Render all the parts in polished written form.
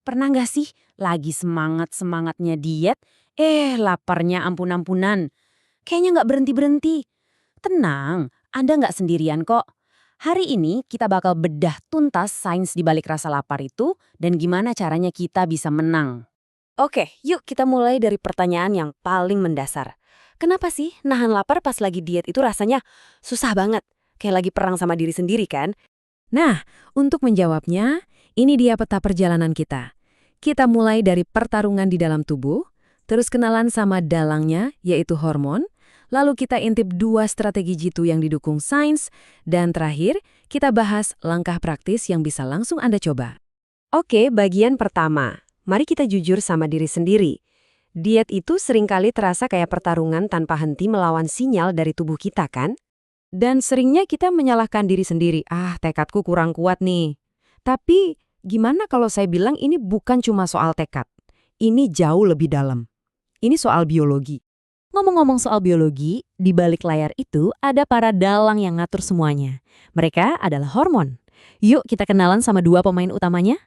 Pernah nggak sih lagi semangat-semangatnya diet, laparnya ampun-ampunan? Kayaknya nggak berhenti-berhenti. Tenang, Anda nggak sendirian kok. Hari ini kita bakal bedah tuntas sains di balik rasa lapar itu dan gimana caranya kita bisa menang. Oke, yuk kita mulai dari pertanyaan yang paling mendasar. Kenapa sih nahan lapar pas lagi diet itu rasanya susah banget? Kayak lagi perang sama diri sendiri kan? Nah, untuk menjawabnya, ini dia peta perjalanan kita. Kita mulai dari pertarungan di dalam tubuh, terus kenalan sama dalangnya, yaitu hormon, lalu kita intip 2 strategi jitu yang didukung sains, dan terakhir, kita bahas langkah praktis yang bisa langsung Anda coba. Oke, bagian pertama. Mari kita jujur sama diri sendiri. Diet itu seringkali terasa kayak pertarungan tanpa henti melawan sinyal dari tubuh kita kan? Dan seringnya kita menyalahkan diri sendiri, tekadku kurang kuat nih. Tapi gimana kalau saya bilang ini bukan cuma soal tekad? Ini jauh lebih dalam. Ini soal biologi. Ngomong-ngomong soal biologi, di balik layar itu ada para dalang yang ngatur semuanya. Mereka adalah hormon. Yuk kita kenalan sama 2 pemain utamanya.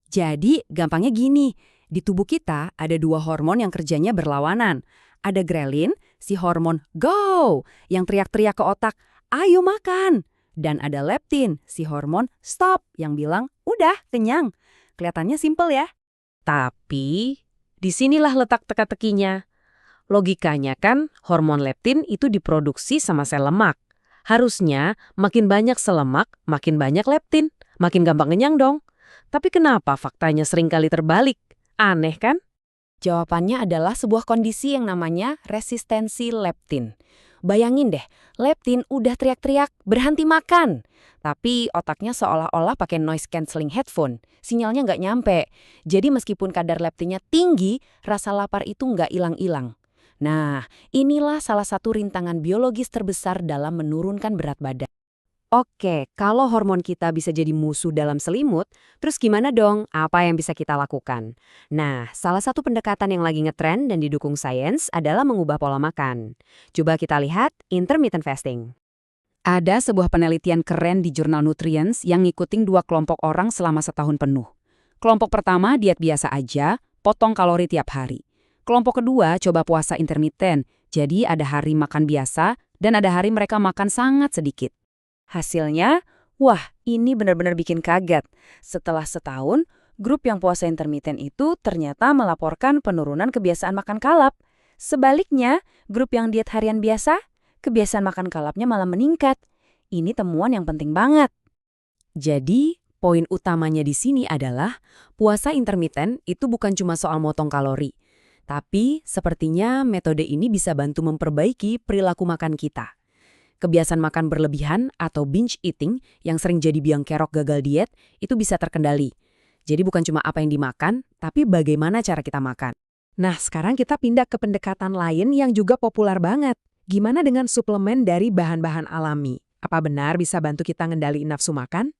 Jadi gampangnya gini, di tubuh kita ada 2 hormon yang kerjanya berlawanan. Ada grelin, si hormon go, yang teriak-teriak ke otak, ayo makan. Dan ada leptin, si hormon stop, yang bilang, udah, kenyang. Kelihatannya simpel ya. Tapi, disinilah letak teka-tekinya. Logikanya kan, hormon leptin itu diproduksi sama sel lemak. Harusnya, makin banyak sel lemak, makin banyak leptin. Makin gampang kenyang dong. Tapi kenapa faktanya seringkali terbalik? Aneh kan? Jawabannya adalah sebuah kondisi yang namanya resistensi leptin. Bayangin deh, leptin udah teriak-teriak, berhenti makan. Tapi otaknya seolah-olah pakai noise cancelling headphone. Sinyalnya nggak nyampe. Jadi meskipun kadar leptinnya tinggi, rasa lapar itu nggak hilang-hilang. Nah, inilah salah satu rintangan biologis terbesar dalam menurunkan berat badan. Oke, kalau hormon kita bisa jadi musuh dalam selimut, terus gimana dong? Apa yang bisa kita lakukan? Nah, salah satu pendekatan yang lagi ngetren dan didukung sains adalah mengubah pola makan. Coba kita lihat intermittent fasting. Ada sebuah penelitian keren di jurnal Nutrients yang ngikutin 2 kelompok orang selama setahun penuh. Kelompok pertama diet biasa aja, potong kalori tiap hari. Kelompok kedua coba puasa intermiten, jadi ada hari makan biasa dan ada hari mereka makan sangat sedikit. Hasilnya, wah ini benar-benar bikin kaget. Setelah setahun, grup yang puasa intermiten itu ternyata melaporkan penurunan kebiasaan makan kalap. Sebaliknya, grup yang diet harian biasa, kebiasaan makan kalapnya malah meningkat. Ini temuan yang penting banget. Jadi, poin utamanya di sini adalah puasa intermiten itu bukan cuma soal motong kalori. Tapi, sepertinya metode ini bisa bantu memperbaiki perilaku makan kita. Kebiasaan makan berlebihan atau binge eating yang sering jadi biang kerok gagal diet itu bisa terkendali. Jadi bukan cuma apa yang dimakan, tapi bagaimana cara kita makan. Nah, sekarang kita pindah ke pendekatan lain yang juga populer banget. Gimana dengan suplemen dari bahan-bahan alami? Apa benar bisa bantu kita ngendaliin nafsu makan?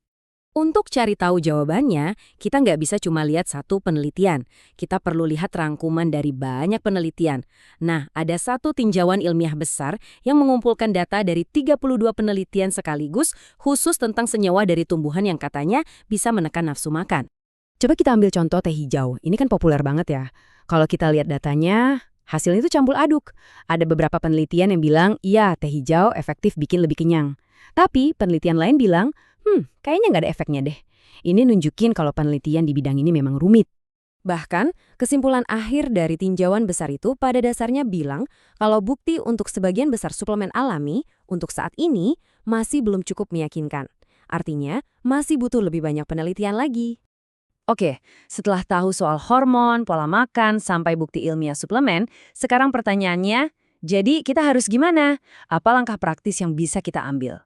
Untuk cari tahu jawabannya, kita nggak bisa cuma lihat satu penelitian. Kita perlu lihat rangkuman dari banyak penelitian. Nah, ada satu tinjauan ilmiah besar yang mengumpulkan data dari 32 penelitian sekaligus khusus tentang senyawa dari tumbuhan yang katanya bisa menekan nafsu makan. Coba kita ambil contoh teh hijau. Ini kan populer banget ya. Kalau kita lihat datanya, hasilnya itu campur aduk. Ada beberapa penelitian yang bilang, iya teh hijau efektif bikin lebih kenyang. Tapi penelitian lain bilang, kayaknya nggak ada efeknya deh. Ini nunjukin kalau penelitian di bidang ini memang rumit. Bahkan, kesimpulan akhir dari tinjauan besar itu pada dasarnya bilang kalau bukti untuk sebagian besar suplemen alami untuk saat ini masih belum cukup meyakinkan. Artinya, masih butuh lebih banyak penelitian lagi. Oke, setelah tahu soal hormon, pola makan, sampai bukti ilmiah suplemen, sekarang pertanyaannya, jadi kita harus gimana? Apa langkah praktis yang bisa kita ambil?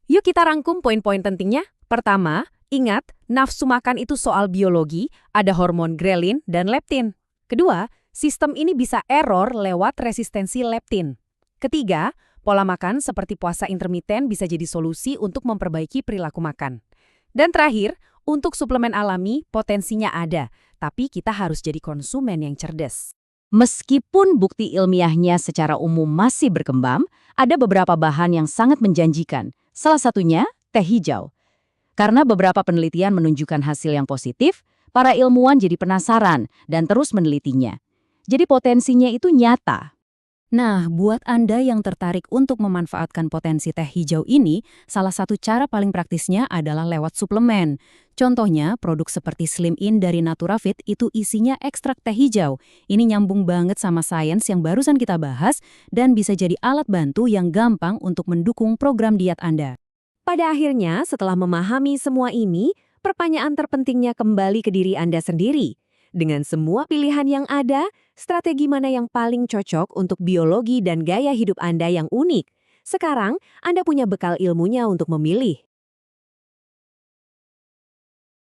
Yuk kita rangkum poin-poin pentingnya. Pertama, ingat, nafsu makan itu soal biologi, ada hormon grelin dan leptin. Kedua, sistem ini bisa error lewat resistensi leptin. Ketiga, pola makan seperti puasa intermiten bisa jadi solusi untuk memperbaiki perilaku makan. Dan terakhir, untuk suplemen alami potensinya ada, tapi kita harus jadi konsumen yang cerdas. Meskipun bukti ilmiahnya secara umum masih berkembang, ada beberapa bahan yang sangat menjanjikan. Salah satunya, teh hijau. Karena beberapa penelitian menunjukkan hasil yang positif, Para ilmuwan jadi penasaran dan terus menelitinya. Jadi potensinya itu nyata. Nah, buat Anda yang tertarik untuk memanfaatkan potensi teh hijau ini, salah satu cara paling praktisnya adalah lewat suplemen. Contohnya, produk seperti Slim In dari Naturafit itu isinya ekstrak teh hijau. Ini nyambung banget sama sains yang barusan kita bahas dan bisa jadi alat bantu yang gampang untuk mendukung program diet Anda. Pada akhirnya, setelah memahami semua ini, pertanyaan terpentingnya kembali ke diri Anda sendiri. Dengan semua pilihan yang ada, strategi mana yang paling cocok untuk biologi dan gaya hidup Anda yang unik? Sekarang, Anda punya bekal ilmunya untuk memilih.